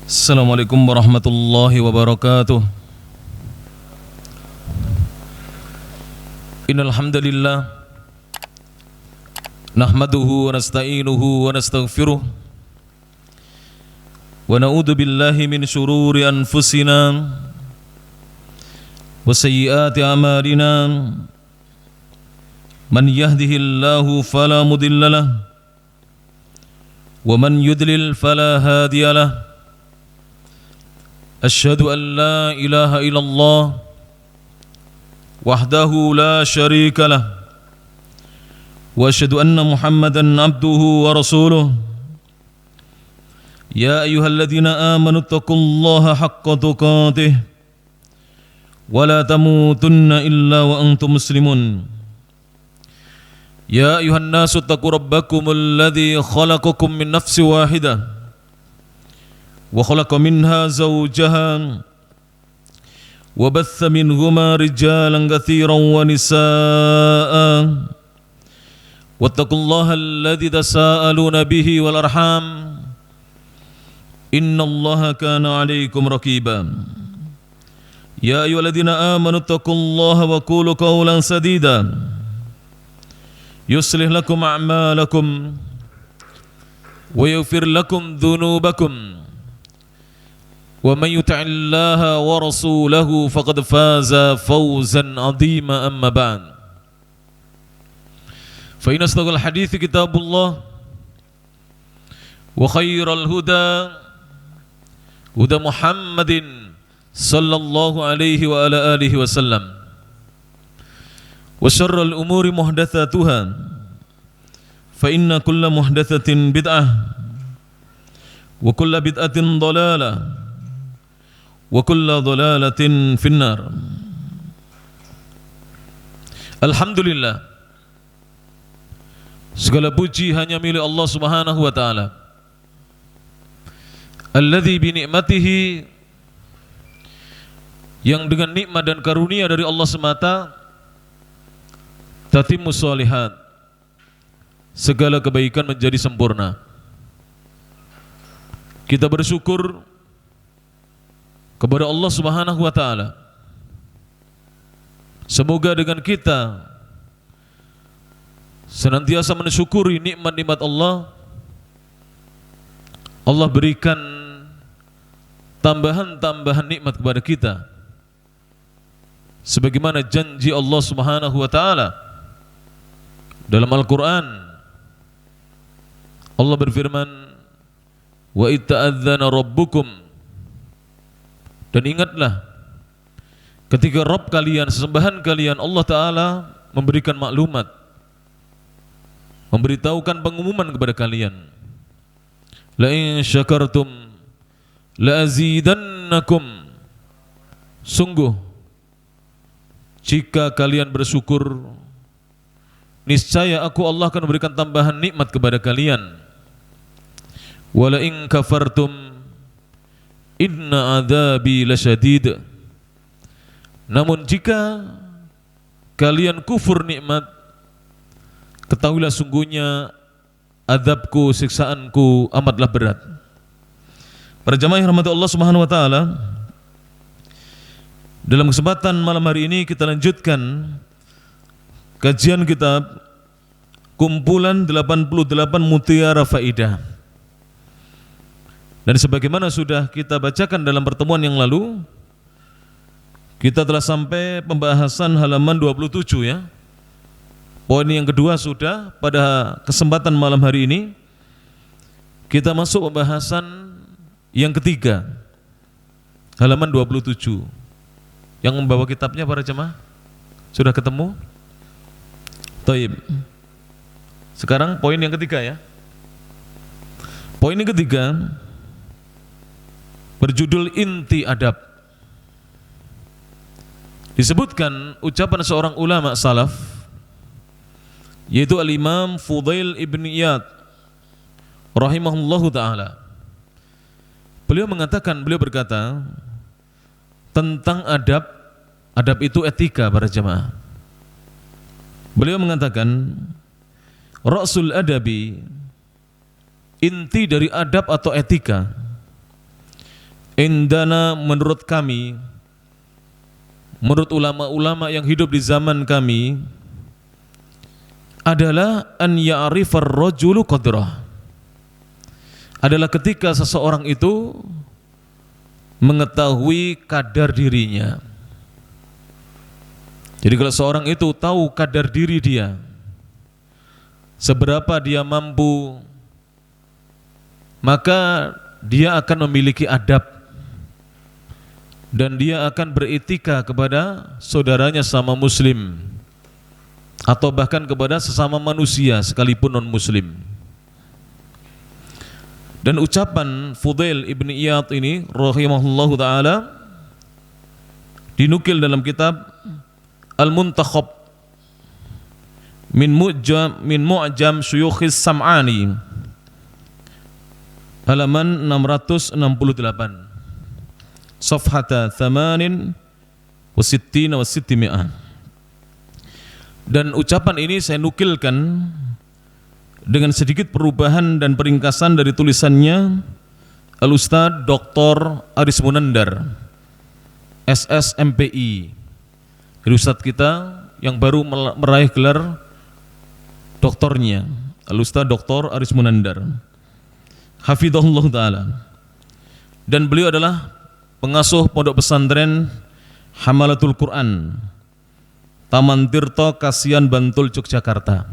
Assalamualaikum warahmatullahi wabarakatuh. Innal hamdalillah nahmaduhu wa nasta'inuhu wa nastaghfiruh wa na'udzu billahi min shururi anfusina wa sayyiati a'malina. Man yahdihillahu fala mudilla lahu wa man yudlil fala hadiya lahu. Asyhadu an la ilaha illallah wahdahu la syarika lah wa asyhadu anna Muhammadan abduhu wa rasuluh. Ya ayyuhalladzina amanu taqullaha haqqa tuqatih wa la tamutunna illa wa antum muslimun. Ya ayyuhan nasu taqu rabbakumul ladzi khalaqakum min nafsin wahidah wa khalaqa minha zawjaha wa batha minhuma rijalan katsiran wa nisaa'a wattaqullaha alladzi tasaaluna bihi wal arham innallaha kana 'alaikum raqiba. Ya ayyuhalladzina amanu taqullaha wa qulu qawlan sadida yuslih lakum a'malakum wa yaghfir lakum dhunubakum wa man yuti'illaha wa rasulahu faqad faza fawzan 'azima. Amma ba'd, fa inna asdaqal hadithi kitabullah wa khairal huda huda Muhammadin sallallahu alaihi wa ala alihi wasallam wa syarral umuri muhdatsatuha fa inna kulla muhdatsatin bid'ah wa kulla bid'atin dhalalah wa kullu dhalalatin finnar. Alhamdulillah, segala puji hanya milik Allah Subhanahu wa taala, alladzi bi ni'matihi, yang dengan nikmat dan karunia dari Allah semata tatimmus shalihat, segala kebaikan menjadi sempurna. Kita bersyukur kepada Allah Subhanahu wa taala. Semoga dengan kita senantiasa mensyukuri nikmat-nikmat Allah, Allah berikan tambahan-tambahan nikmat kepada kita. Sebagaimana janji Allah Subhanahu wa taala dalam Al-Qur'an, Allah berfirman, "Wa itta'adzana rabbukum." Dan ingatlah ketika Rabb kalian, sesembahan kalian, Allah Ta'ala memberikan maklumat, memberitahukan pengumuman kepada kalian, la in syakartum la azidannakum, sungguh jika kalian bersyukur niscaya aku Allah akan memberikan tambahan nikmat kepada kalian. Wa la in kafartum inna adzabi lasyadid. Namun jika kalian kufur nikmat, ketahuilah sungguhnya azabku, siksaanku amatlah berat. Para jamaah yang rahmati Allah Subhanahu wa taala, dalam kesempatan malam hari ini kita lanjutkan kajian kitab kumpulan 88 mutiara faidah. Dan sebagaimana sudah kita bacakan dalam pertemuan yang lalu, kita telah sampai pembahasan halaman 27 ya. Poin yang kedua sudah. Pada kesempatan malam hari ini kita masuk pembahasan yang ketiga, halaman 27. Yang membawa kitabnya para jemaah sudah ketemu? Taib. Sekarang poin yang ketiga ya. Poin yang ketiga berjudul inti adab. Disebutkan ucapan seorang ulama salaf, yaitu Al-Imam Fudail ibn Iyad rahimahullahu ta'ala. Beliau berkata tentang adab. Adab itu etika para jemaah. Beliau mengatakan Ra'sul adabi, inti dari adab atau etika, indana, menurut kami, menurut ulama-ulama yang hidup di zaman kami, adalah an ya'rifar rajulu qadrah, adalah ketika seseorang itu mengetahui kadar dirinya. Jadi kalau seorang itu tahu kadar diri dia, seberapa dia mampu, maka dia akan memiliki adab dan dia akan beretika kepada saudaranya sama muslim atau bahkan kepada sesama manusia sekalipun non muslim. Dan ucapan Fudail ibn Iyad ini rahimahullahu ta'ala dinukil dalam kitab Al-Muntakhab min Mu'jam Syuyukhis Sam'ani halaman 668 safhata 68 wa 600. Dan ucapan ini saya nukilkan dengan sedikit perubahan dan peringkasan dari tulisannya Al-Ustadz Dr. Aris Munandar SSMPI, dari Ustadz kita yang baru meraih gelar doktornya, Al-Ustadz Dr. Aris Munandar hafidhahullah ta'ala. Dan beliau adalah pengasuh pondok pesantren Hamalatul Quran Taman Tirto Kasihan Bantul Yogyakarta.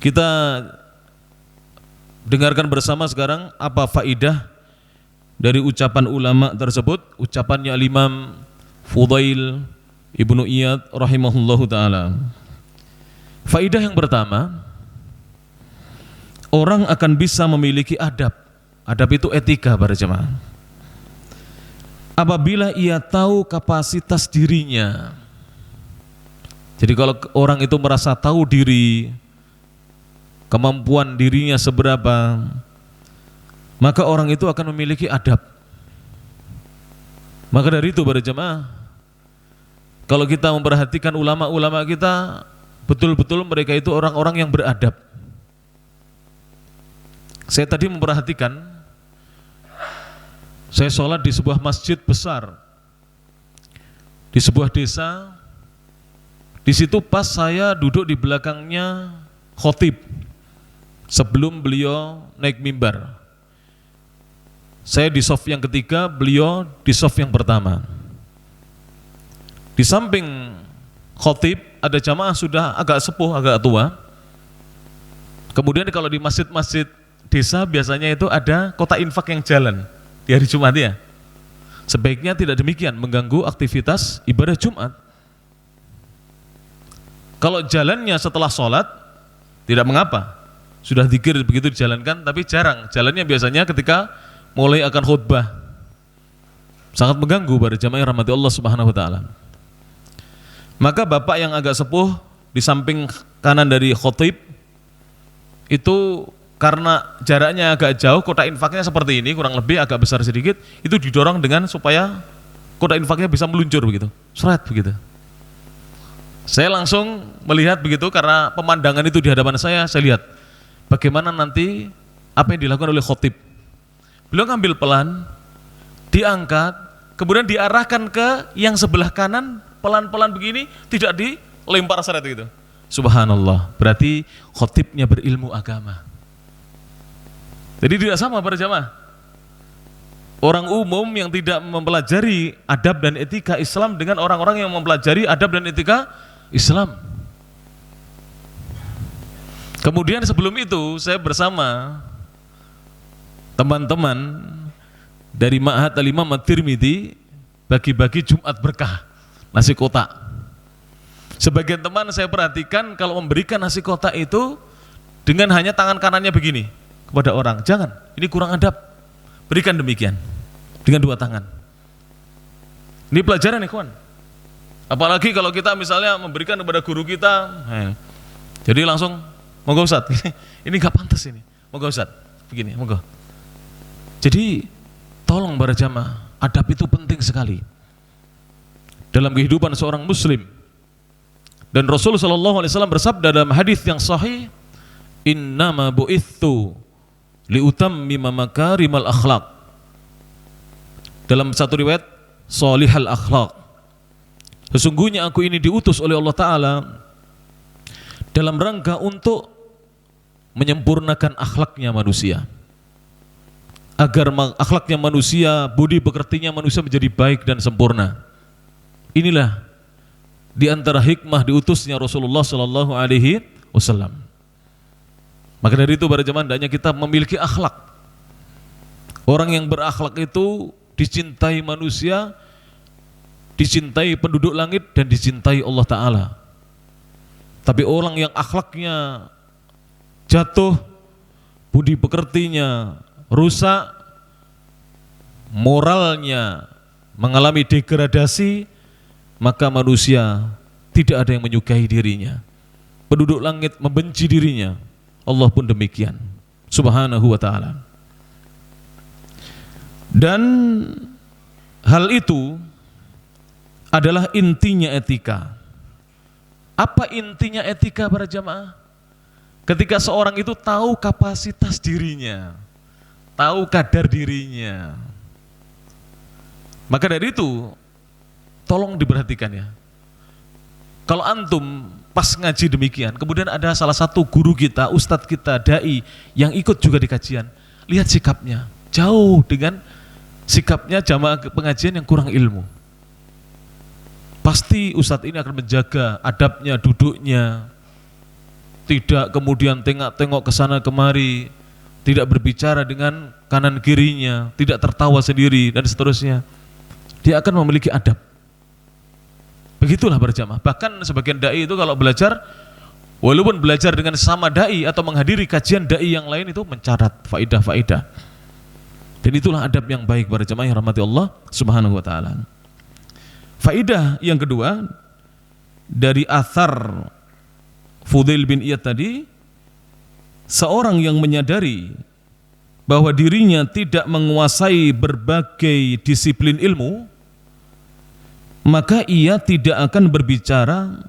Kita dengarkan bersama sekarang apa faidah dari ucapan ulama tersebut, ucapannya Imam Fudail ibnu Iyad rahimahullahu ta'ala. Faidah yang pertama, orang akan bisa memiliki adab. Adab itu etika para jemaah, apabila ia tahu kapasitas dirinya. Jadi kalau orang itu merasa tahu diri, kemampuan dirinya seberapa, maka orang itu akan memiliki adab. Maka dari itu para jemaah, kalau kita memperhatikan ulama-ulama kita, betul-betul mereka itu orang-orang yang beradab. Saya tadi memperhatikan, saya sholat di sebuah masjid besar di sebuah desa. Di situ pas saya duduk di belakangnya khotib sebelum beliau naik mimbar. Saya di shaf yang ketiga, beliau di shaf yang pertama. Di samping khotib ada jamaah sudah agak sepuh, agak tua. Kemudian kalau di masjid-masjid desa biasanya itu ada kotak infak yang jalan di hari Jumat ya. Sebaiknya tidak demikian, mengganggu aktivitas ibadah Jumat. Kalau jalannya setelah sholat tidak mengapa, sudah zikir begitu dijalankan, tapi jarang. Jalannya biasanya ketika mulai akan khutbah. Sangat mengganggu pada jamaah yang rahmati Allah Subhanahu wa taala. Maka bapak yang agak sepuh di samping kanan dari khotib itu, karena jaraknya agak jauh, kotak infaknya seperti ini, kurang lebih agak besar sedikit, itu didorong dengan supaya kotak infaknya bisa meluncur begitu, seret begitu. Saya langsung melihat begitu karena pemandangan itu di hadapan saya lihat bagaimana nanti apa yang dilakukan oleh khotib. Beliau ngambil pelan, diangkat, kemudian diarahkan ke yang sebelah kanan, pelan-pelan begini, tidak dilempar seret gitu. Subhanallah, berarti khotibnya berilmu agama. Jadi tidak sama para jamaah. Orang umum yang tidak mempelajari adab dan etika Islam dengan orang-orang yang mempelajari adab dan etika Islam. Kemudian sebelum itu saya bersama teman-teman dari Ma'had Al-Imam At-Tirmidzi bagi-bagi Jumat berkah, nasi kotak. Sebagian teman saya perhatikan kalau memberikan nasi kotak itu dengan hanya tangan kanannya begini kepada orang. Jangan, ini kurang adab. Berikan demikian dengan dua tangan. Ini pelajaran nih kawan. Apalagi kalau kita misalnya memberikan kepada guru kita, jadi langsung, monggo Ustaz, ini gak pantas ini, monggo Ustaz, begini, monggo. Jadi tolong para jamaah, adab itu penting sekali dalam kehidupan seorang muslim. Dan Rasulullah SAW bersabda dalam hadis yang sahih, innama bu'ithu liutammima makarimal akhlaq Dalam satu riwayat, solihal akhlak. Sesungguhnya aku ini diutus oleh Allah Ta'ala dalam rangka untuk menyempurnakan akhlaknya manusia, agar akhlaknya manusia, budi pekertinya manusia menjadi baik dan sempurna. Inilah di antara hikmah diutusnya Rasulullah Sallallahu Alaihi Wasallam. Maka dari itu para jemaah, hendaknya kita memiliki akhlak. Orang yang berakhlak itu dicintai manusia, dicintai penduduk langit, dan dicintai Allah Ta'ala. Tapi orang yang akhlaknya jatuh, budi pekertinya rusak, moralnya mengalami degradasi, maka manusia tidak ada yang menyukai dirinya. Penduduk langit membenci dirinya, Allah pun demikian, subhanahu wa ta'ala. Dan hal itu adalah intinya etika. Apa intinya etika para jamaah? Ketika seorang itu tahu kapasitas dirinya, tahu kadar dirinya. Maka dari itu, tolong diperhatikan ya. Kalau antum pas ngaji demikian, kemudian ada salah satu guru kita, ustadz kita, dai yang ikut juga di kajian, lihat sikapnya, jauh dengan sikapnya jamaah pengajian yang kurang ilmu. Pasti ustadz ini akan menjaga adabnya, duduknya, tidak kemudian tengok-tengok ke sana kemari, tidak berbicara dengan kanan kirinya, tidak tertawa sendiri dan seterusnya. Dia akan memiliki adab. Begitulah berjamaah. Bahkan sebagian dai itu kalau belajar, walaupun belajar dengan sama dai atau menghadiri kajian dai yang lain, itu mencatat faidah-faidah. Dan itulah adab yang baik berjamaah yang rahmati Allah Subhanahu wa taala. Faidah yang kedua dari athar Fudail bin Iyad tadi, seorang yang menyadari bahwa dirinya tidak menguasai berbagai disiplin ilmu, maka ia tidak akan berbicara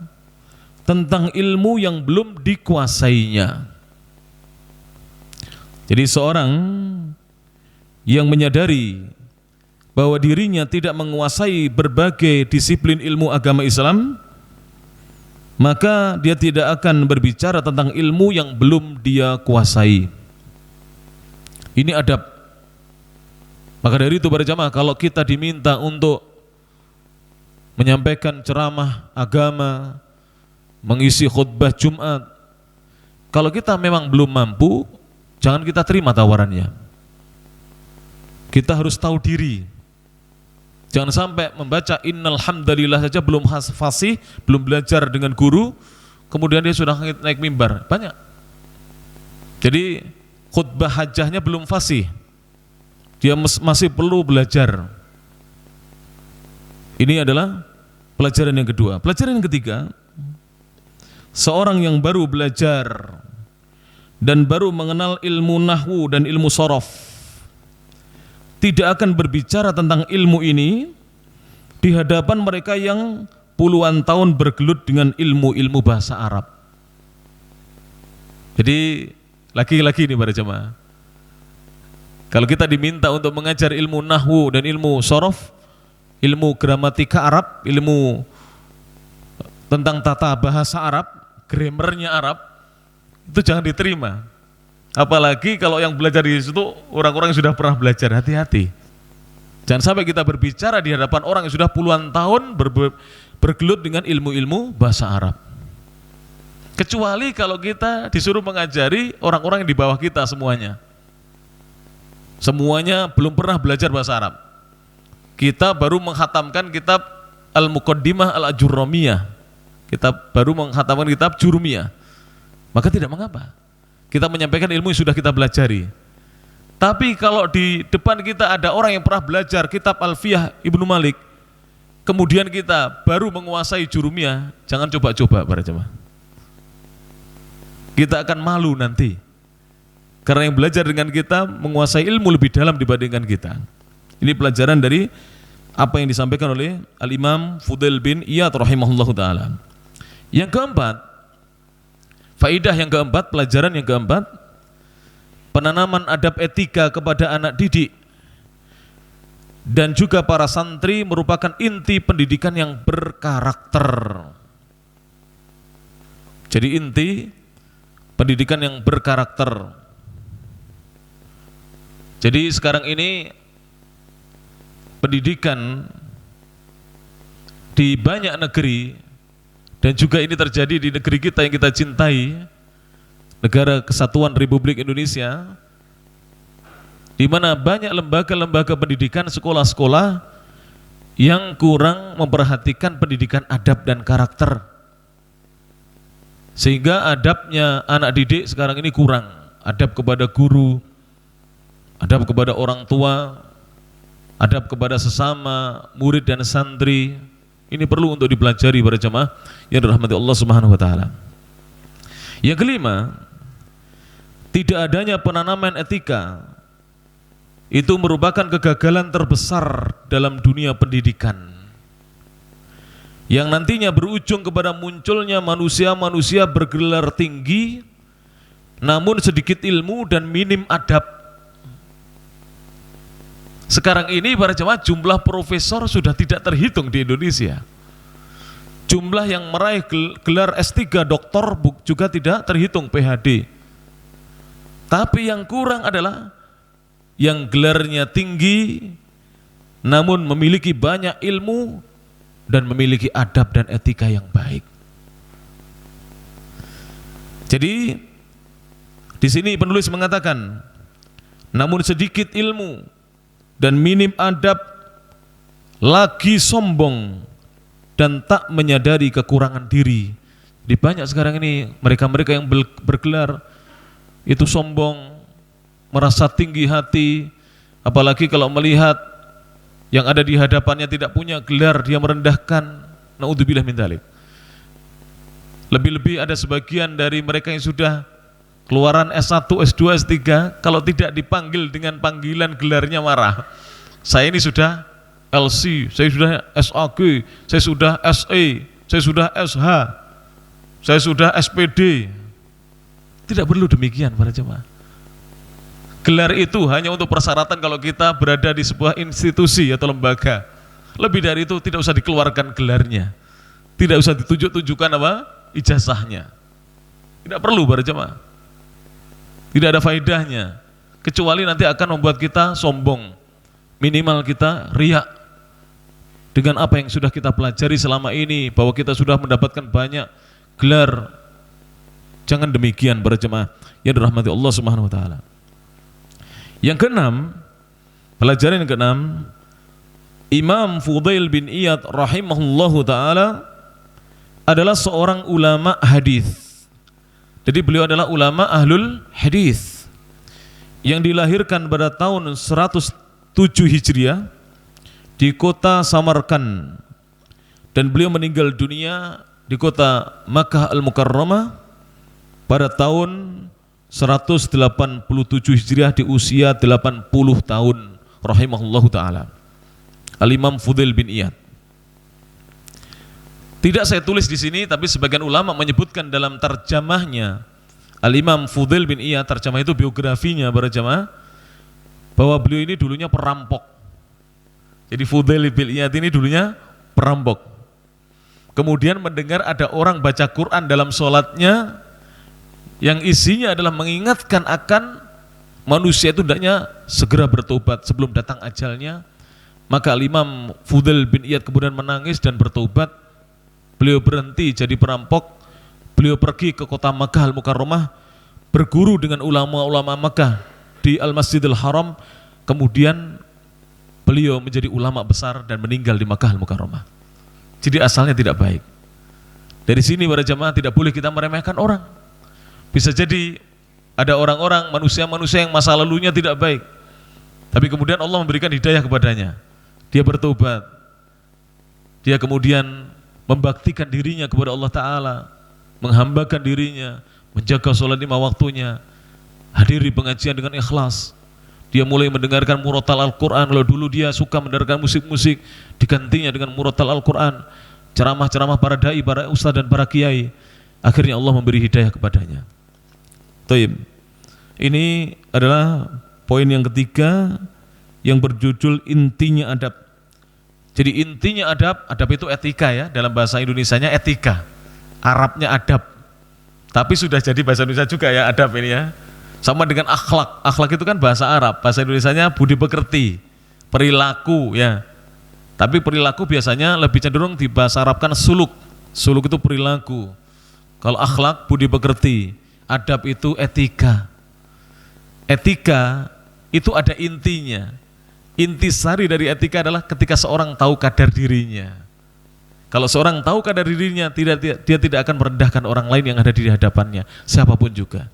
tentang ilmu yang belum dikuasainya. Jadi seorang yang menyadari bahwa dirinya tidak menguasai berbagai disiplin ilmu agama Islam, maka dia tidak akan berbicara tentang ilmu yang belum dia kuasai. Ini adab. Maka dari itu para jamaah, kalau kita diminta untuk menyampaikan ceramah agama, mengisi khutbah Jumat, kalau kita memang belum mampu, jangan kita terima tawarannya. Kita harus tahu diri. Jangan sampai membaca innal hamdalillah saja belum fasih, belum belajar dengan guru, kemudian dia sudah naik mimbar. Banyak. Jadi khutbah hajahnya belum fasih. Dia masih perlu belajar. Ini adalah pelajaran yang kedua. Pelajaran yang ketiga, seorang yang baru belajar dan baru mengenal ilmu nahwu dan ilmu sorof tidak akan berbicara tentang ilmu ini di hadapan mereka yang puluhan tahun bergelut dengan ilmu-ilmu bahasa Arab. Jadi lagi-lagi nih para jemaah, kalau kita diminta untuk mengajar ilmu nahwu dan ilmu sorof, ilmu gramatika Arab, ilmu tentang tata bahasa Arab, grammarnya Arab, itu jangan diterima. Apalagi kalau yang belajar di situ orang-orang yang sudah pernah belajar, hati-hati. Jangan sampai kita berbicara di hadapan orang yang sudah puluhan tahun bergelut dengan ilmu-ilmu bahasa Arab. Kecuali kalau kita disuruh mengajari orang-orang yang di bawah kita semuanya. Semuanya belum pernah belajar bahasa Arab. Kita baru menghatamkan kitab Al-Muqaddimah Al-Ajurramiyah. Kita baru menghatamkan kitab Jurumiyah. Maka tidak mengapa. Kita menyampaikan ilmu yang sudah kita pelajari. Tapi kalau di depan kita ada orang yang pernah belajar kitab Alfiyah Ibnu Malik, kemudian kita baru menguasai Jurumiyah, jangan coba-coba para jemaah. Kita akan malu nanti. Karena yang belajar dengan kita menguasai ilmu lebih dalam dibandingkan kita. Ini pelajaran dari apa yang disampaikan oleh Al-Imam Fudail bin Iyad rahimahullahu ta'ala. Yang keempat, faidah yang keempat, pelajaran yang keempat, penanaman adab etika kepada anak didik dan juga para santri merupakan inti pendidikan yang berkarakter. Jadi inti pendidikan yang berkarakter. Jadi sekarang ini pendidikan di banyak negeri, dan juga ini terjadi di negeri kita yang kita cintai, Negara Kesatuan Republik Indonesia, di mana banyak lembaga-lembaga pendidikan, sekolah-sekolah yang kurang memperhatikan pendidikan adab dan karakter, sehingga adabnya anak didik sekarang ini kurang. Adab kepada guru, adab kepada orang tua, adab kepada sesama murid dan santri. Ini perlu untuk dipelajari para jemaah yang dirahmati Allah Subhanahu wa taala. Yang kelima, tidak adanya penanaman etika itu merupakan kegagalan terbesar dalam dunia pendidikan, yang nantinya berujung kepada munculnya manusia-manusia bergelar tinggi namun sedikit ilmu dan minim adab. Sekarang ini para jemaah, jumlah profesor sudah tidak terhitung di Indonesia. Jumlah yang meraih gelar S3 doktor juga tidak terhitung, PhD. Tapi yang kurang adalah yang gelarnya tinggi namun memiliki banyak ilmu dan memiliki adab dan etika yang baik. Jadi di sini penulis mengatakan, namun sedikit ilmu dan minim adab, lagi sombong dan tak menyadari kekurangan diri. Jadi banyak sekarang ini mereka-mereka yang bergelar itu sombong, merasa tinggi hati, apalagi kalau melihat yang ada di hadapannya tidak punya gelar, dia merendahkan. Naudzubillah min dzalik. Lebih-lebih ada sebagian dari mereka yang sudah keluaran S1, S2, S3, kalau tidak dipanggil dengan panggilan gelarnya marah. Saya ini sudah LC, saya sudah SAG, saya sudah SE, saya sudah SH, saya sudah SPD. Tidak perlu demikian para jemaah. Gelar itu hanya untuk persyaratan kalau kita berada di sebuah institusi atau lembaga. Lebih dari itu tidak usah dikeluarkan gelarnya, tidak usah ditunjuk-tunjukkan apa ijazahnya. Tidak perlu para jemaah. Tidak ada faedahnya, kecuali nanti akan membuat kita sombong. Minimal kita riak dengan apa yang sudah kita pelajari selama ini, bahwa kita sudah mendapatkan banyak gelar. Jangan demikian para jemaah yang dirahmati Allah Subhanahu wa taala. Yang keenam, pelajaran yang keenam, Imam Fudail bin Iyad rahimahullahu taala adalah seorang ulama hadis. Jadi beliau adalah ulama ahlul hadis yang dilahirkan pada tahun 107 Hijriah di kota Samarkand, dan beliau meninggal dunia di kota Makkah Al-Mukarramah pada tahun 187 Hijriah di usia 80 tahun rahimahullahu taala. Al-Imam Fudail bin Iyad. Tidak saya tulis di sini, tapi sebagian ulama menyebutkan dalam terjemahnya Al-Imam Fudail bin Iyad, terjemah itu biografinya para jemaah, bahwa beliau ini dulunya perampok. Jadi Fudail bin Iyad ini dulunya perampok. Kemudian mendengar ada orang baca Quran dalam sholatnya yang isinya adalah mengingatkan akan manusia itu hendaknya segera bertobat sebelum datang ajalnya. Maka Al-Imam Fudail bin Iyad kemudian menangis dan bertobat. Beliau berhenti jadi perampok, beliau pergi ke kota Makkah Al-Mukarramah, berguru dengan ulama-ulama Makkah di Al-Masjidil Haram, kemudian beliau menjadi ulama besar dan meninggal di Makkah Al-Mukarramah. Jadi asalnya tidak baik. Dari sini para jamaah tidak boleh kita meremehkan orang. Bisa jadi ada orang-orang, manusia-manusia yang masa lalunya tidak baik, tapi kemudian Allah memberikan hidayah kepadanya. Dia bertobat, dia kemudian membaktikan dirinya kepada Allah Ta'ala, menghambakan dirinya, menjaga sholat 5 waktunya, hadiri pengajian dengan ikhlas. Dia mulai mendengarkan murotal Al-Quran. Kalau dulu dia suka mendengarkan musik-musik, digantinya dengan murotal Al-Quran, ceramah-ceramah para da'i, para ustadz dan para kiai. Akhirnya Allah memberi hidayah kepadanya. Taib. Ini adalah poin yang ketiga yang berjudul Intinya Adab. Jadi intinya adab, adab itu etika ya, dalam bahasa Indonesianya etika, Arabnya adab. Tapi sudah jadi bahasa Indonesia juga ya adab ini ya. Sama dengan akhlak, akhlak itu kan bahasa Arab, bahasa Indonesianya budi pekerti, perilaku ya. Tapi perilaku biasanya lebih cenderung di bahasa Arabkan suluk. Suluk itu perilaku. Kalau akhlak budi pekerti, adab itu etika. Etika itu ada intinya. Intisari dari etika adalah ketika seorang tahu kadar dirinya. Kalau seorang tahu kadar dirinya, dia tidak akan merendahkan orang lain yang ada di hadapannya, siapapun juga.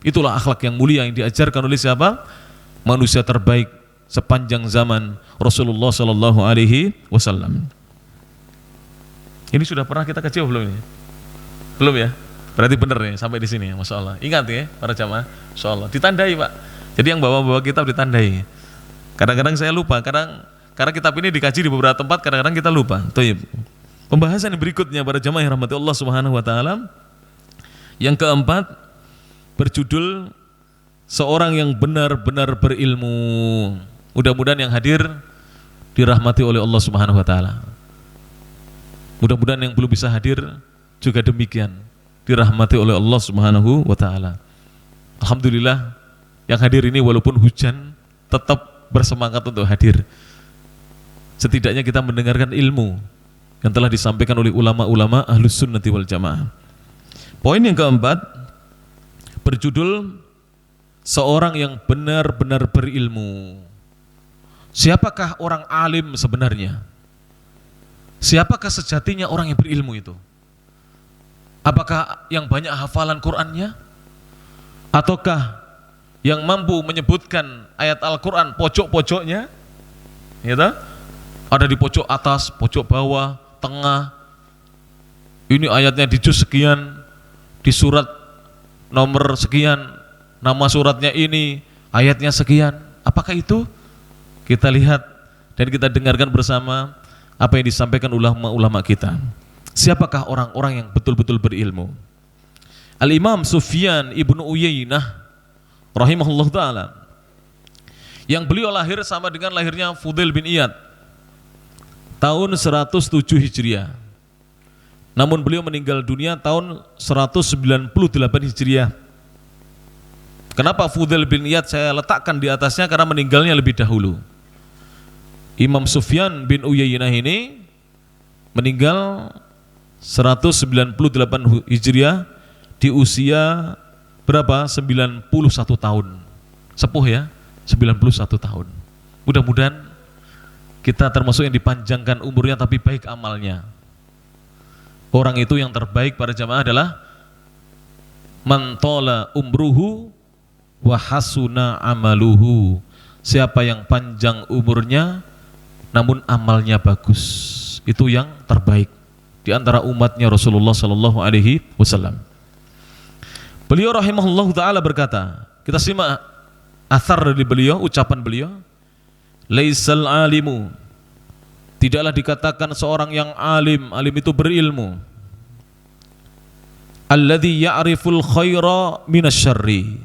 Itulah akhlak yang mulia yang diajarkan oleh siapa? Manusia terbaik sepanjang zaman, Rasulullah Sallallahu Alaihi Wasallam. Ini sudah pernah kita kaji belum ini? Belum ya? Berarti benar ya sampai di sini ya, Masya Allah. Ingat ya para jamaah, Masya Allah. Ditandai Pak. Jadi yang bawa-bawa kitab ditandai. Kadang-kadang saya lupa, karena kitab ini dikaji di beberapa tempat, kadang-kadang kita lupa. Thayyib. Pembahasan yang berikutnya para jamaah yang rahmati Allah Subhanahu wa taala. Yang keempat berjudul seorang yang benar-benar berilmu. Mudah-mudahan yang hadir dirahmati oleh Allah Subhanahu wa taala. Mudah-mudahan yang belum bisa hadir juga demikian, dirahmati oleh Allah Subhanahu wa taala. Alhamdulillah yang hadir ini walaupun hujan tetap bersemangat untuk hadir. Setidaknya kita mendengarkan ilmu yang telah disampaikan oleh ulama-ulama Ahlus Sunnati wal Jamaah. Poin yang keempat berjudul seorang yang benar-benar berilmu. Siapakah orang alim sebenarnya? Siapakah sejatinya orang yang berilmu itu? Apakah yang banyak hafalan Qur'annya? Ataukah yang mampu menyebutkan ayat Al-Quran pojok-pojoknya, gitu? Ada di pojok atas, pojok bawah, tengah. Ini ayatnya di juz sekian, di surat nomor sekian, nama suratnya ini, ayatnya sekian. Apakah itu? Kita lihat dan kita dengarkan bersama apa yang disampaikan ulama-ulama kita. Siapakah orang-orang yang betul-betul berilmu? Al-Imam Sufyan ibnu Uyainah rahimahullah ta'ala, yang beliau lahir sama dengan lahirnya Fudail bin Iyad tahun 107 Hijriah, namun beliau meninggal dunia tahun 198 Hijriah. Kenapa Fudail bin Iyad saya letakkan di atasnya? Karena meninggalnya lebih dahulu. Imam Sufyan bin Uyainah ini meninggal 198 Hijriah di usia berapa? 91 tahun. Sepuh ya, 91 tahun. Mudah-mudahan kita termasuk yang dipanjangkan umurnya tapi baik amalnya. Orang itu yang terbaik para jamaah adalah man tola umruhu wa hasuna amaluhu. Siapa yang panjang umurnya namun amalnya bagus, itu yang terbaik di antara umatnya Rasulullah Sallallahu Alaihi Wasallam. Beliau rahimahullah ta'ala berkata, kita simak athar dari beliau, ucapan beliau, laisal alimu, tidaklah dikatakan seorang yang alim, alim itu berilmu, alladzi ya'riful khaira minasyarri,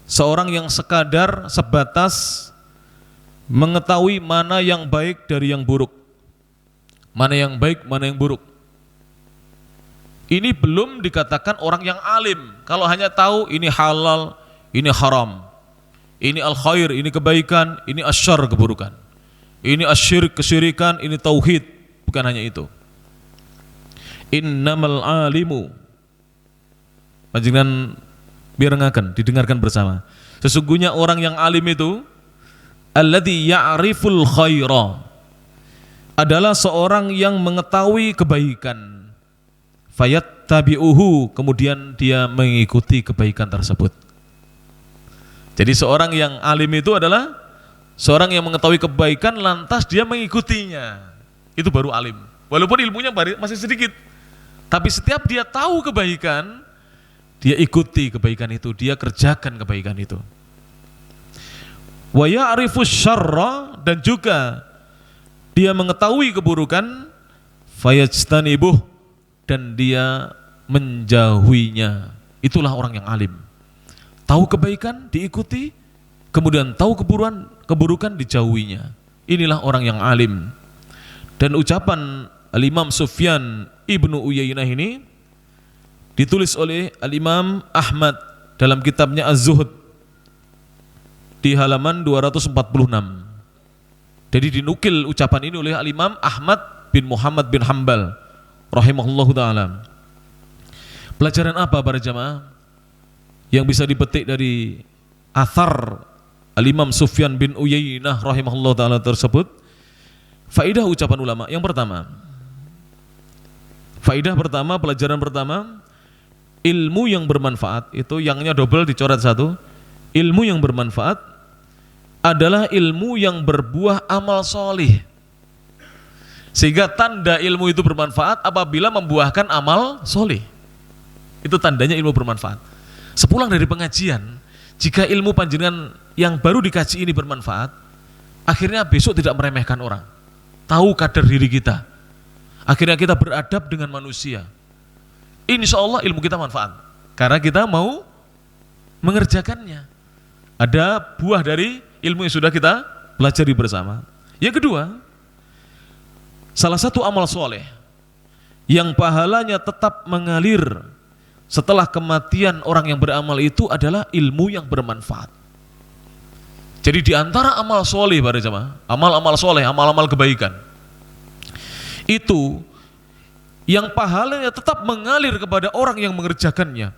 seorang yang sekadar sebatas mengetahui mana yang baik dari yang buruk, mana yang baik, mana yang buruk. Ini belum dikatakan orang yang alim. Kalau hanya tahu ini halal, ini haram, ini al-khair, ini kebaikan, ini asyar, keburukan, ini asyirk, kesyirikan, ini tauhid. Bukan hanya itu. Innamal alimu, panjenengan biar ngakan, didengarkan bersama. Sesungguhnya orang yang alim itu alladzi ya'riful khaira, adalah seorang yang mengetahui kebaikan, fayattabi'uhu, kemudian dia mengikuti kebaikan tersebut. Jadi seorang yang alim itu adalah seorang yang mengetahui kebaikan lantas dia mengikutinya. Itu baru alim. Walaupun ilmunya masih sedikit, tapi setiap dia tahu kebaikan, dia ikuti kebaikan itu, dia kerjakan kebaikan itu. Wa ya'rifus syarra, dan juga dia mengetahui keburukan, fayajtanibuh, dan dia menjauhinya. Itulah orang yang alim. Tahu kebaikan, diikuti, kemudian tahu keburukan dijauhinya. Inilah orang yang alim. Dan ucapan Al-Imam Sufyan Ibnu Uyainah ini ditulis oleh Al-Imam Ahmad dalam kitabnya Az-Zuhud di halaman 246. Jadi dinukil ucapan ini oleh Al-Imam Ahmad bin Muhammad bin Hanbal rahimahullahu ta'ala. Pelajaran apa para jamaah yang bisa dipetik dari athar Al-Imam Sufyan bin Uyainah rahimahullahu ta'ala tersebut? Faidah ucapan ulama. Yang pertama, faidah pertama, pelajaran pertama, ilmu yang bermanfaat, itu yangnya double dicoret satu. Ilmu yang bermanfaat adalah ilmu yang berbuah amal solih. Sehingga tanda ilmu itu bermanfaat apabila membuahkan amal solih. Itu tandanya ilmu bermanfaat. Sepulang dari pengajian, jika ilmu panjenengan yang baru dikaji ini bermanfaat, akhirnya besok tidak meremehkan orang, tahu kadar diri kita, akhirnya kita beradab dengan manusia. Insya Allah ilmu kita manfaat, karena kita mau mengerjakannya. Ada buah dari ilmu yang sudah kita pelajari bersama. Yang kedua, salah satu amal soleh yang pahalanya tetap mengalir setelah kematian orang yang beramal itu adalah ilmu yang bermanfaat. Jadi di antara amal soleh para jemaah, amal-amal soleh, amal-amal kebaikan, itu yang pahalanya tetap mengalir kepada orang yang mengerjakannya.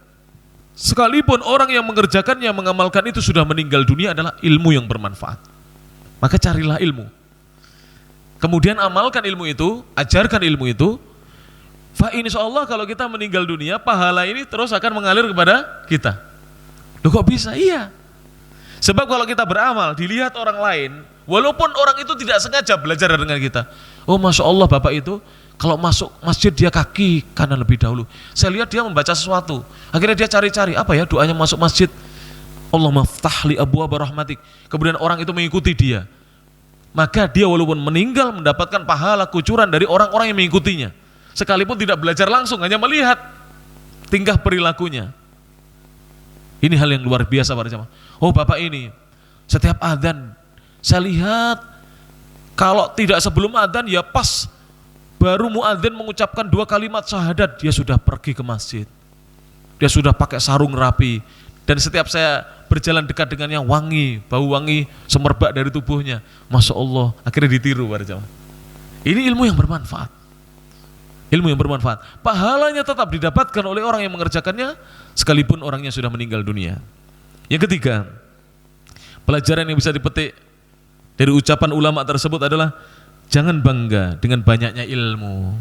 Sekalipun orang yang mengerjakannya, mengamalkan itu sudah meninggal dunia, adalah ilmu yang bermanfaat. Maka carilah ilmu, kemudian amalkan ilmu itu, ajarkan ilmu itu. Fa insyaallah kalau kita meninggal dunia, pahala ini terus akan mengalir kepada kita. Loh kok bisa? Iya. Sebab kalau kita beramal, dilihat orang lain, walaupun orang itu tidak sengaja belajar dengan kita. Oh Masya Allah Bapak itu, kalau masuk masjid dia kaki kanan lebih dahulu. Saya lihat dia membaca sesuatu. Akhirnya dia cari-cari, apa ya doanya masuk masjid? Allahumma ftahli abwaaba rahmatik. Kemudian orang itu mengikuti dia. Maka dia walaupun meninggal mendapatkan pahala kucuran dari orang-orang yang mengikutinya. Sekalipun tidak belajar langsung, hanya melihat tingkah perilakunya. Ini hal yang luar biasa para jemaah. Oh Bapak ini, setiap adzan, saya lihat kalau tidak sebelum adzan ya pas baru muadzin mengucapkan 2 kalimat syahadat, dia sudah pergi ke masjid. Dia sudah pakai sarung rapi. Dan setiap saya berjalan dekat dengannya wangi, bau wangi semerbak dari tubuhnya. Masya Allah, akhirnya ditiru para jemaah. Ini ilmu yang bermanfaat. Ilmu yang bermanfaat, pahalanya tetap didapatkan oleh orang yang mengerjakannya sekalipun orangnya sudah meninggal dunia. Yang ketiga, pelajaran yang bisa dipetik dari ucapan ulama tersebut adalah jangan bangga dengan banyaknya ilmu.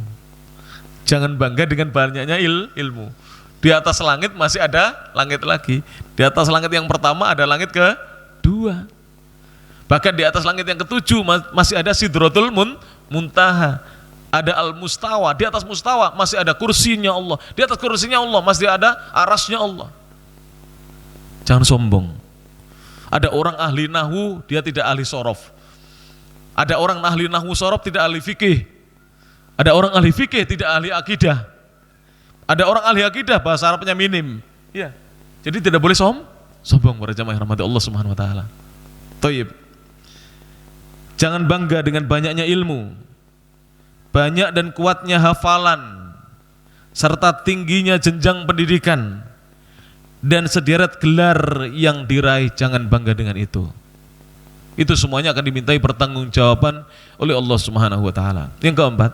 Jangan bangga dengan banyaknya ilmu. Di atas langit masih ada langit lagi. Di atas langit yang pertama ada langit kedua. Bahkan di atas langit yang ketujuh masih ada Sidratul Muntaha. Ada Al-Mustawa, di atas Mustawa masih ada kursinya Allah, di atas kursinya Allah masih ada arasnya Allah. Jangan sombong. Ada orang ahli nahwu, dia tidak ahli sorof. Ada orang ahli nahwu sorof, tidak ahli fikih. Ada orang ahli fikih, tidak ahli akidah. Ada orang ahli akidah, bahasa Arabnya minim. Ya. Jadi tidak boleh sombong para jamaah rahmati Allah Subhanahu wa taala. Thayyib. Jangan bangga dengan banyaknya ilmu, banyak dan kuatnya hafalan, serta tingginya jenjang pendidikan dan sederet gelar yang diraih. Jangan bangga dengan itu. Itu semuanya akan dimintai pertanggungjawaban oleh Allah Subhanahu wa taala. Yang keempat,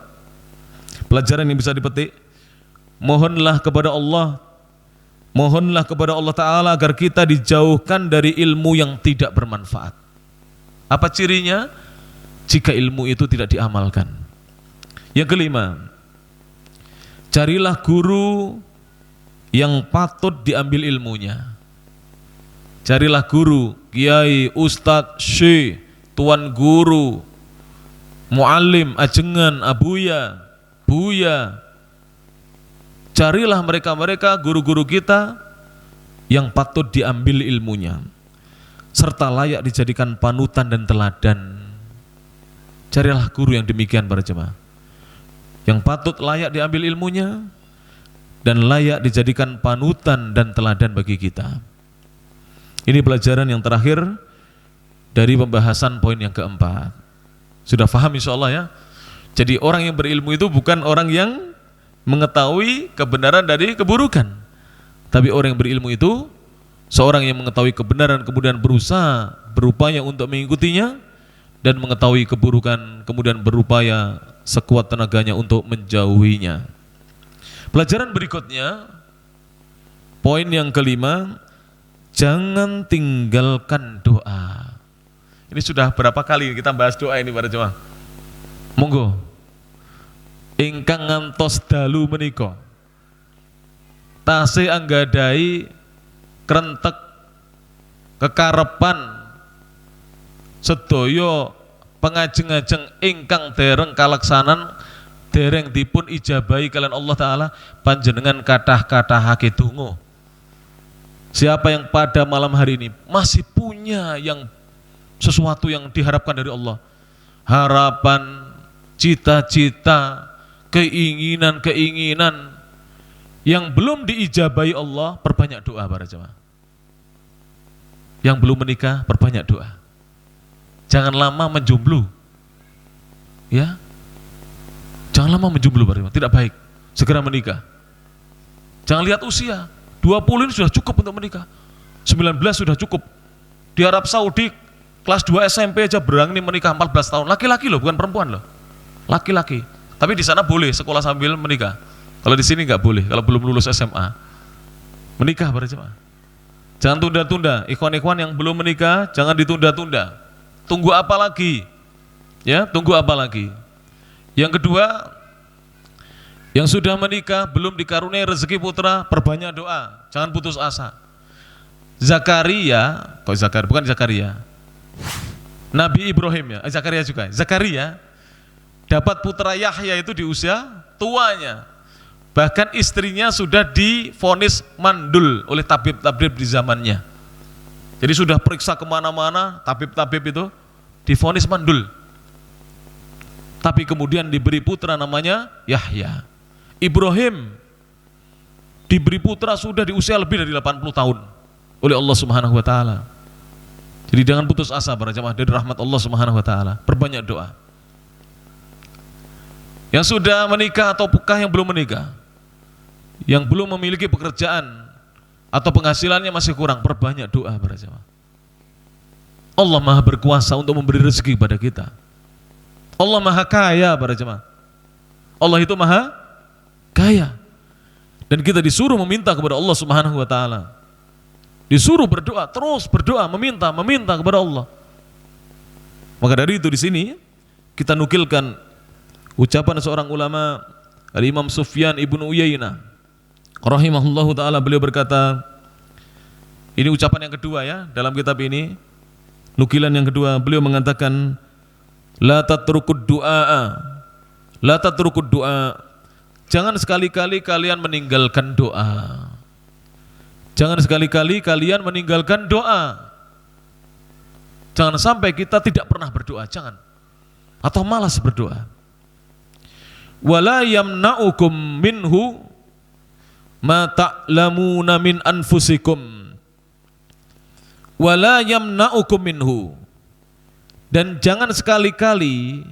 pelajaran yang bisa dipetik, mohonlah kepada Allah taala agar kita dijauhkan dari ilmu yang tidak bermanfaat. Apa cirinya? Jika ilmu itu tidak diamalkan. Yang kelima, carilah guru yang patut diambil ilmunya. Carilah guru, kiai, ustadz, syekh, tuan guru, muallim, ajengan, abuya, buya. Carilah mereka-mereka guru-guru kita yang patut diambil ilmunya, serta layak dijadikan panutan dan teladan. Carilah guru yang demikian para jemaah, yang patut layak diambil ilmunya dan layak dijadikan panutan dan teladan bagi kita. Ini pelajaran yang terakhir dari pembahasan poin yang keempat. Sudah paham insya Allah ya? Jadi orang yang berilmu itu bukan orang yang mengetahui kebenaran dari keburukan, tapi orang yang berilmu itu seorang yang mengetahui kebenaran kemudian berusaha berupaya untuk mengikutinya, dan mengetahui keburukan kemudian berupaya sekuat tenaganya untuk menjauhinya. Pelajaran berikutnya, poin yang kelima, jangan tinggalkan doa. Ini sudah berapa kali kita bahas doa ini para jemaah? Monggo. Ingkang ngantos dalu menika tasih anggadai krentek kekarepan sedaya pengajeng-ajeng ingkang dereng kalaksanan, dereng dipun ijabahi kalian Allah Ta'ala, panjenengan kathah-kathahake donga. Siapa yang pada malam hari ini masih punya yang sesuatu yang diharapkan dari Allah, harapan, cita-cita, keinginan-keinginan yang belum diijabahi Allah, perbanyak doa para jemaah. Yang belum menikah, perbanyak doa. Jangan lama menjomblo, ya. Jangan lama menjomblo para jemaah, tidak baik. Segera menikah. Jangan lihat usia, 20 ini sudah cukup untuk menikah, 19 sudah cukup. Di Arab Saudi kelas 2 SMP aja berani menikah 14 tahun, laki-laki loh, bukan perempuan loh, laki-laki. Tapi di sana boleh sekolah sambil menikah. Kalau di sini nggak boleh, kalau belum lulus SMA menikah para jemaah. Jangan tunda-tunda, ikhwan-ikhwan yang belum menikah jangan ditunda-tunda. Tunggu apa lagi? Ya, tunggu apa lagi? Yang kedua, yang sudah menikah belum dikaruniai rezeki putra, perbanyak doa, jangan putus asa. Zakaria, kok Zakaria, bukan Zakaria, Nabi Ibrahim ya, Zakaria juga. Zakaria dapat putra Yahya itu di usia tuanya. Bahkan istrinya sudah divonis mandul oleh tabib-tabib di zamannya. Jadi sudah periksa kemana-mana, tabib-tabib itu divonis mandul. Tapi kemudian diberi putra namanya Yahya. Ibrahim diberi putra sudah di usia lebih dari 80 tahun oleh Allah Subhanahu wa taala. Jadi jangan putus asa para jemaah dari rahmat Allah Subhanahu wa taala. Perbanyak doa. Yang sudah menikah atau yang belum menikah, yang belum memiliki pekerjaan atau penghasilannya masih kurang, perbanyak doa para jemaah. Allah Maha berkuasa untuk memberi rezeki kepada kita. Allah Maha kaya para jemaah. Allah itu Maha kaya. Dan kita disuruh meminta kepada Allah Subhanahu wa taala. Disuruh berdoa, terus berdoa, meminta kepada Allah. Maka dari itu di sini kita nukilkan ucapan seorang ulama, Al-Imam Sufyan ibnu Uyainah rahimahullahu taala, beliau berkata, ini ucapan yang kedua ya dalam kitab ini, nukilan yang kedua, beliau mengatakan, la tatrukud du'a, la tatrukud du'a, jangan sekali-kali kalian meninggalkan doa. Jangan sekali-kali kalian meninggalkan doa. Jangan sampai kita tidak pernah berdoa, jangan. Atau malas berdoa. Wala yamna'ukum minhu ma ta'lamuna min anfusikum. Wala yamna'ukum minhu. Dan jangan sekali-kali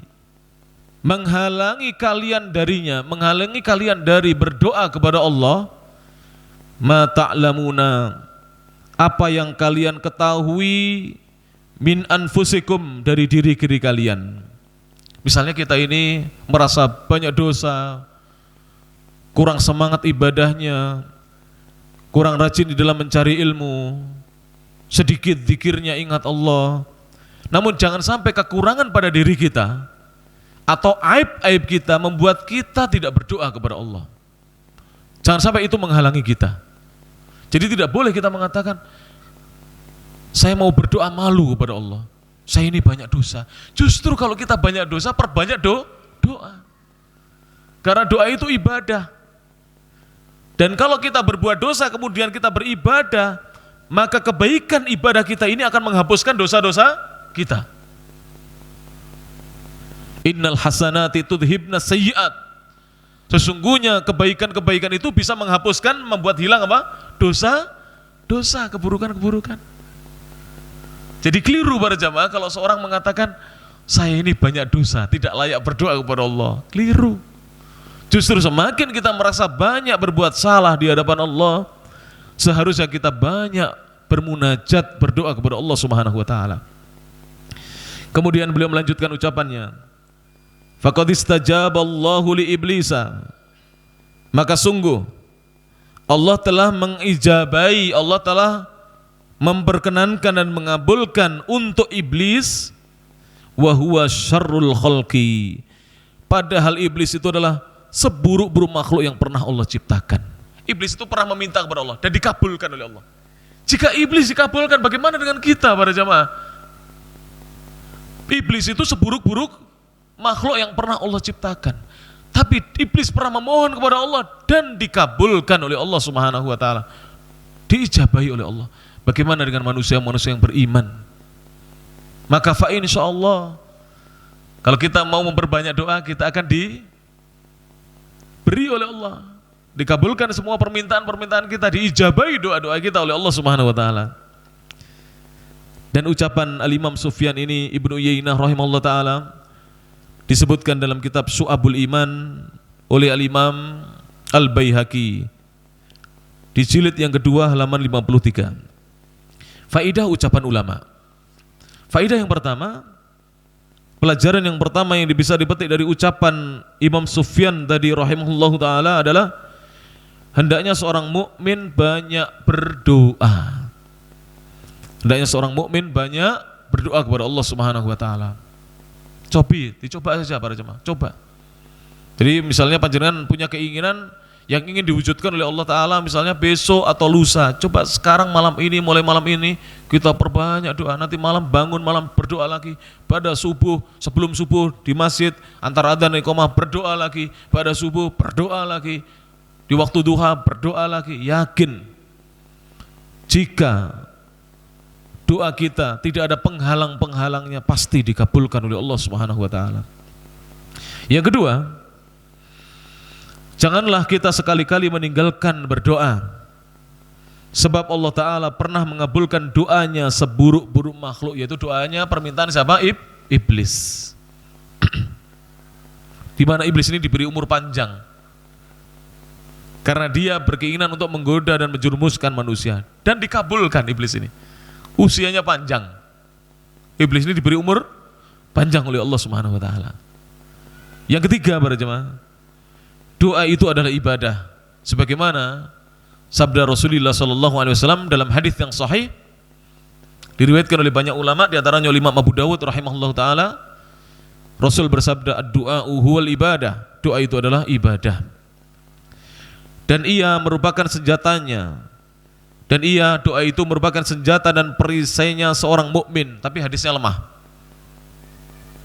menghalangi kalian darinya, menghalangi kalian dari berdoa kepada Allah, ma ta'lamuna, apa yang kalian ketahui, min anfusikum, dari diri-diri kalian. Misalnya kita ini merasa banyak dosa, kurang semangat ibadahnya, kurang rajin di dalam mencari ilmu, sedikit zikirnya, ingat Allah. Namun jangan sampai kekurangan pada diri kita atau aib-aib kita membuat kita tidak berdoa kepada Allah. Jangan sampai itu menghalangi kita. Jadi tidak boleh kita mengatakan, saya mau berdoa malu kepada Allah, saya ini banyak dosa. Justru kalau kita banyak dosa, perbanyak doa. Karena doa itu ibadah. Dan kalau kita berbuat dosa kemudian kita beribadah, maka kebaikan ibadah kita ini akan menghapuskan dosa-dosa kita. Innal hasanati tudhibna sayyi'at. Sesungguhnya kebaikan-kebaikan itu bisa menghapuskan, membuat hilang apa? Dosa, keburukan-keburukan. Jadi keliru para jamaah kalau seorang mengatakan saya ini banyak dosa, tidak layak berdoa kepada Allah. Keliru. Justru semakin kita merasa banyak berbuat salah di hadapan Allah, seharusnya kita banyak bermunajat, berdoa kepada Allah Subhanahu wa taala. Kemudian beliau melanjutkan ucapannya, faqad istajaballahu li iblisa, maka sungguh Allah telah mengijabai, Allah telah memperkenankan dan mengabulkan untuk iblis, wa huwa syarrul khalqi, padahal iblis itu adalah seburuk-buruk makhluk yang pernah Allah ciptakan. Iblis itu pernah meminta kepada Allah dan dikabulkan oleh Allah. Jika iblis dikabulkan, bagaimana dengan kita para jamaah? Iblis itu seburuk-buruk makhluk yang pernah Allah ciptakan. Tapi iblis pernah memohon kepada Allah dan dikabulkan oleh Allah Subhanahu wa taala. Diijabahi oleh Allah. Bagaimana dengan manusia-manusia yang beriman? Maka fa insyaallah, kalau kita mau memperbanyak doa, kita akan diberi oleh Allah. Dikabulkan semua permintaan-permintaan kita, diijabahi doa-doa kita oleh Allah Subhanahu wa taala. Dan ucapan Al-Imam Sufyan ini, Ibnu Uyainah rahimahullah ta'ala, disebutkan dalam kitab Syu'abul Iman oleh Al-Imam Al-Baihaqi di jilid yang kedua halaman 53. Faidah ucapan ulama. Faidah yang pertama, pelajaran yang pertama yang bisa dipetik dari ucapan Imam Sufyan tadi rahimahullah ta'ala adalah hendaknya seorang mukmin banyak berdoa. Hendaknya seorang mukmin banyak berdoa kepada Allah Subhanahu wa taala. Dicoba saja para jemaah, coba. Jadi misalnya panjenengan punya keinginan yang ingin diwujudkan oleh Allah taala, misalnya besok atau lusa, coba sekarang malam ini, mulai malam ini kita perbanyak doa. Nanti malam bangun malam berdoa lagi. Pada subuh, sebelum subuh di masjid antara adzan dan iqamah berdoa lagi. Pada subuh berdoa lagi. Di waktu duha berdoa lagi. Yakin jika doa kita tidak ada penghalang-penghalangnya, pasti dikabulkan oleh Allah Subhanahu wa taala. Yang kedua, janganlah kita sekali-kali meninggalkan berdoa. Sebab Allah taala pernah mengabulkan doanya seburuk-buruk makhluk, yaitu doanya permintaan siapa? Iblis. Di mana iblis ini diberi umur panjang. Karena dia berkeinginan untuk menggoda dan menjerumuskan manusia, dan dikabulkan iblis ini. Usianya panjang. Iblis ini diberi umur panjang oleh Allah Subhanahu wa taala. Yang ketiga para jemaah, doa itu adalah ibadah. Sebagaimana sabda Rasulullah sallallahu alaihi wasallam dalam hadis yang sahih diriwayatkan oleh banyak ulama, di antaranya Imam Abu Dawud rahimahullahu taala, Rasul bersabda, ad-du'a huwal ibadah. Doa itu adalah ibadah. Dan ia merupakan senjatanya. Dan doa itu merupakan senjata dan perisainya seorang mukmin, tapi hadisnya lemah.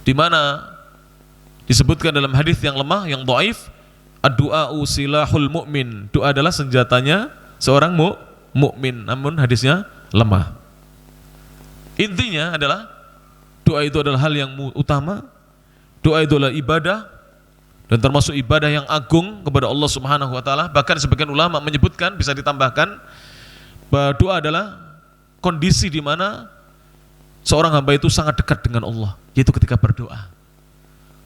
Di mana disebutkan dalam hadis yang lemah, yang dhaif, ad-du'a'u silahul mu'min. Doa adalah senjatanya seorang mukmin, namun hadisnya lemah. Intinya adalah doa itu adalah hal yang utama. Doa itu adalah ibadah, dan termasuk ibadah yang agung kepada Allah Subhanahu wa taala. Bahkan sebagian ulama menyebutkan, bisa ditambahkan, bahwa doa adalah kondisi di mana seorang hamba itu sangat dekat dengan Allah, yaitu ketika berdoa.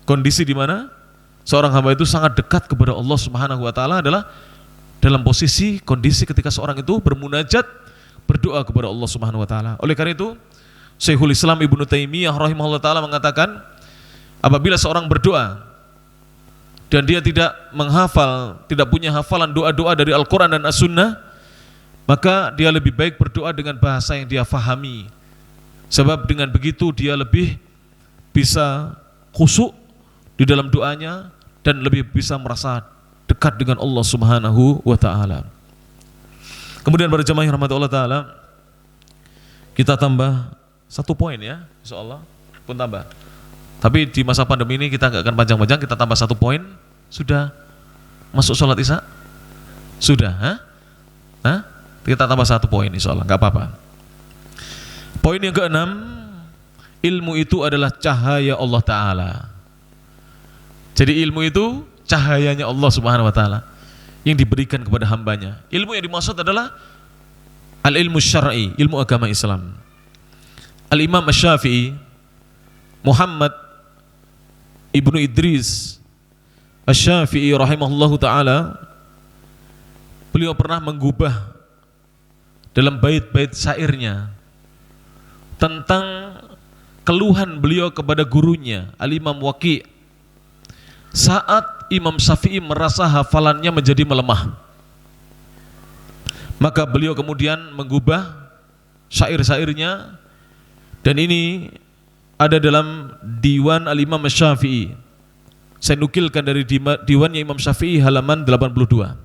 Kondisi di mana seorang hamba itu sangat dekat kepada Allah Subhanahu wa taala adalah dalam posisi kondisi ketika seorang itu bermunajat, berdoa kepada Allah Subhanahu wa taala. Oleh karena itu, Syekhul Islam Ibnu Taimiyah rahimahullah taala mengatakan, apabila seorang berdoa dan dia tidak menghafal, tidak punya hafalan doa-doa dari Al-Qur'an dan As-Sunnah, maka dia lebih baik berdoa dengan bahasa yang dia fahami. Sebab dengan begitu dia lebih bisa khusyuk di dalam doanya dan lebih bisa merasa dekat dengan Allah Subhanahu wa taala. Kemudian para jemaah yang rahmati Allah taala, kita tambah satu poin ya, insyaallah pun tambah. Tapi di masa pandemi ini kita nggak akan panjang-panjang, kita tambah satu poin. Sudah masuk sholat isya? Sudah, Hah? Kita tambah satu poin insyaallah, nggak apa-apa. Poin yang keenam, ilmu itu adalah cahaya Allah Ta'ala. Jadi ilmu itu cahayanya Allah Subhanahu Wa Ta'ala yang diberikan kepada hambanya. Ilmu yang dimaksud adalah al-ilmu syar'i, ilmu agama Islam. Al-Imam Asy-Syafi'i Muhammad Ibnu Idris Asy-Syafi'i rahimahullahu ta'ala, beliau pernah menggubah dalam bait-bait syairnya tentang keluhan beliau kepada gurunya Al-Imam Waqi' saat Imam Syafi'i merasa hafalannya menjadi melemah. Maka beliau kemudian menggubah syair-syairnya, dan ini ada dalam Diwan Al-Imam Syafi'i. Saya nukilkan dari Diwannya Imam Syafi'i halaman 82.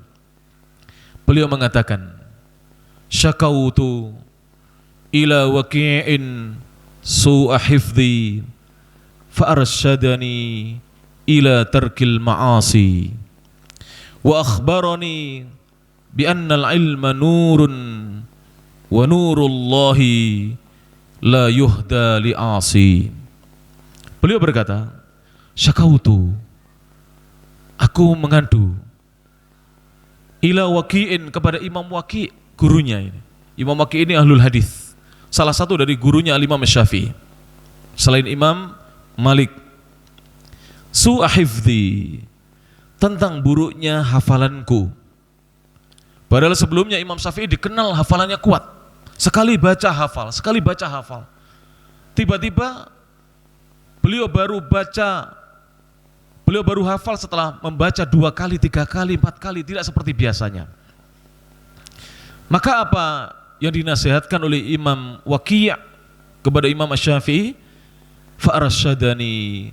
Beliau mengatakan, syakautu ila waqi'in su'a hifdhi fa'arsyadani ila tarkil ma'asi wa akhbarani bi annal ilma nurun wa nurullahi la yuhda li'asi. Beliau berkata, syakautu, aku mengadu, ila waqi'in, kepada Imam Waqi', gurunya ini. Imam Waqi' ini ahlul hadis, salah satu dari gurunya Al-Imam Syafi'i selain Imam Malik. Su'a hifdhi, tentang buruknya hafalanku. Padahal sebelumnya Imam Syafi'i dikenal hafalannya kuat. Sekali baca hafal, sekali baca hafal. Tiba-tiba beliau baru hafal setelah membaca 2 kali, 3 kali, 4 kali, tidak seperti biasanya. Maka apa yang dinasihatkan oleh Imam Waqi' kepada Imam Asy-Syafi'i? Fa'arsyadani,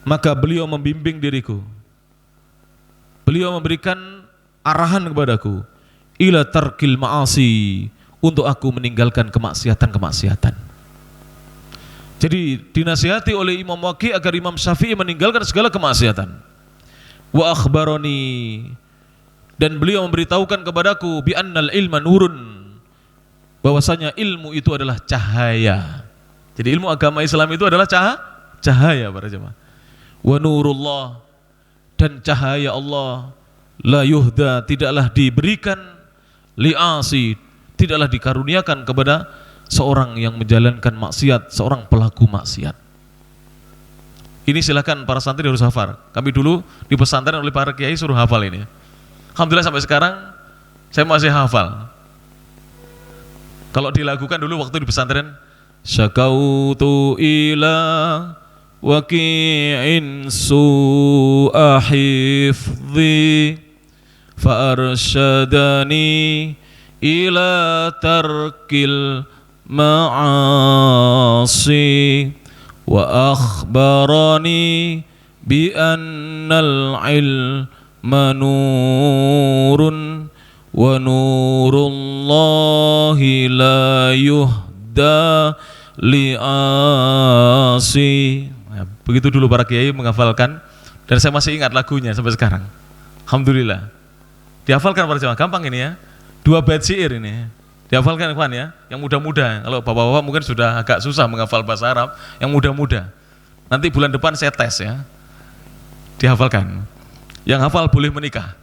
maka beliau membimbing diriku, beliau memberikan arahan kepadaku, ila tarkil ma'asi, untuk aku meninggalkan kemaksiatan-kemaksiatan. Jadi dinasihati oleh Imam Waqi' agar Imam Syafi'i meninggalkan segala kemaksiatan. Wa akhbarani, dan beliau memberitahukan kepadaku, bi annal ilma nurun, bahwasanya ilmu itu adalah cahaya. Jadi ilmu agama Islam itu adalah cahaya para jemaah. Wa nurullah, dan cahaya Allah, la yuhda, tidaklah diberikan, li'asi, tidaklah dikaruniakan kepada seorang yang menjalankan maksiat, seorang pelaku maksiat. Ini silakan para santri harus hafal. Kami dulu di pesantren oleh para kiai suruh hafal ini. Alhamdulillah sampai sekarang saya masih hafal. Kalau dilakukan dulu waktu di pesantren, syakautu ila waqi'in su'a hifdhi fa'arsyadani ila tarkil ma'asi wa akhbarani bi annal ilma nurun wa nurullahi la yuhda li'asi. Nah, begitu dulu para kiai menghafalkan, dan saya masih ingat lagunya sampai sekarang. Alhamdulillah. Dihafalkan para jemaah, gampang ini ya. 2 bait syair ini. Dihafalkan kawan ya, yang muda-muda. Kalau bapak-bapak mungkin sudah agak susah menghafal bahasa Arab, yang muda-muda. Nanti bulan depan saya tes ya. Dihafalkan. Yang hafal boleh menikah.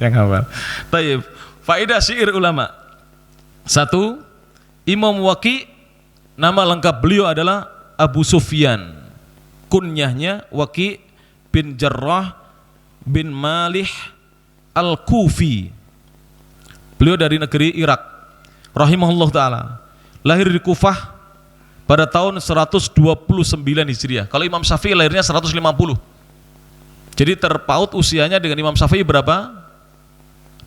Yang hafal. Taib. Faedah syair ulama. 1, Imam Waqi', nama lengkap beliau adalah Abu Sufyan. Kunyahnya Waqi' bin Jarrah bin Malih Al-Kufi. Beliau dari negeri Irak, rahimahullah ta'ala. Lahir di Kufah pada tahun 129 Hijriah. Kalau Imam Syafi'i lahirnya 150. Jadi terpaut usianya dengan Imam Syafi'i berapa?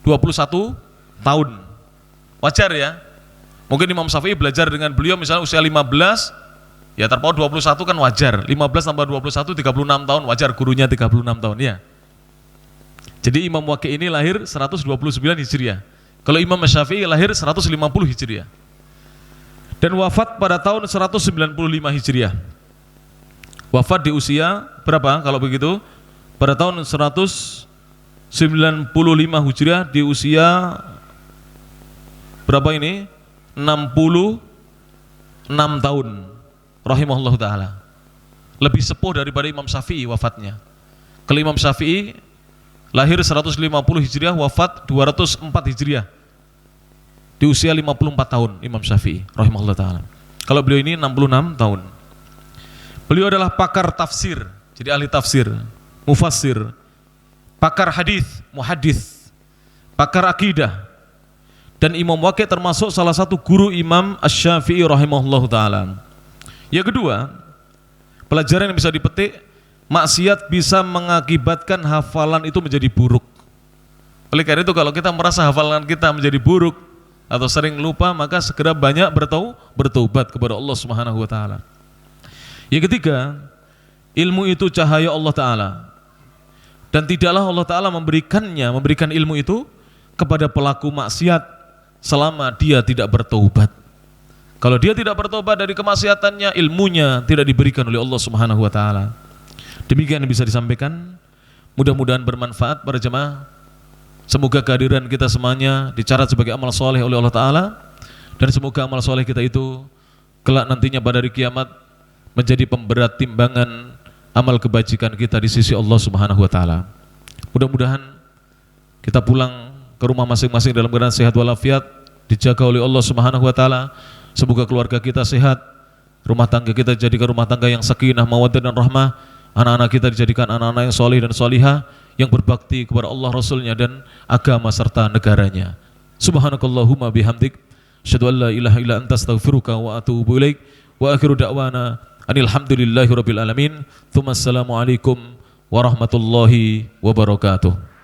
21 tahun. Wajar ya. Mungkin Imam Syafi'i belajar dengan beliau misalnya usia 15, ya terpaut 21 kan wajar. 15 tambah 21, 36 tahun, wajar gurunya 36 tahun ya. Jadi Imam Waqi' ini lahir 129 Hijriah. Kalau Imam Syafi'i lahir 150 Hijriah. Dan wafat pada tahun 195 Hijriah. Wafat di usia berapa kalau begitu? Pada tahun 195 Hijriah di usia berapa ini? 66 tahun. Rahimahullah ta'ala. Lebih sepuh daripada Imam Syafi'i wafatnya. Kalau Imam Syafi'i lahir 150 Hijriah, wafat 204 Hijriah. Di usia 54 tahun Imam Syafi'i rahimahullah ta'ala. Kalau beliau ini 66 tahun. Beliau adalah pakar tafsir, jadi ahli tafsir, mufassir, pakar hadis, muhaddis, pakar akidah. Dan Imam Waqi' termasuk salah satu guru Imam Asy-Syafi'i rahimahullahu taala. Yang kedua, pelajaran yang bisa dipetik, maksiat bisa mengakibatkan hafalan itu menjadi buruk. Oleh karena itu kalau kita merasa hafalan kita menjadi buruk atau sering lupa, maka segera banyak bertaubat kepada Allah Subhanahu wa taala. Yang ketiga, ilmu itu cahaya Allah taala. Dan tidaklah Allah taala memberikan ilmu itu kepada pelaku maksiat selama dia tidak bertaubat. Kalau dia tidak bertobat dari kemaksiatannya, ilmunya tidak diberikan oleh Allah Subhanahu wa taala. Demikian yang bisa disampaikan. Mudah-mudahan bermanfaat para jemaah. Semoga kehadiran kita semuanya dicatat sebagai amal soleh oleh Allah taala, dan semoga amal soleh kita itu kelak nantinya pada hari kiamat menjadi pemberat timbangan amal kebajikan kita di sisi Allah Subhanahu wa taala. Mudah-mudahan kita pulang ke rumah masing-masing dalam keadaan sehat walafiat, dijaga oleh Allah Subhanahu wa taala. Semoga keluarga kita sehat, rumah tangga kita dijadikan rumah tangga yang sakinah, mawaddah dan rahmah, anak-anak kita dijadikan anak-anak yang soleh dan solihah, yang berbakti kepada Allah, Rasulnya dan agama serta negaranya. Subhanakallahumma bihamdik, asyhadu an la ilaha illa anta astaghfiruka wa atubu ilaik, wa akhiru da'wana alhamdulillahi rabbil alamin. Tsumma assalamu alaikum warahmatullahi wabarakatuh.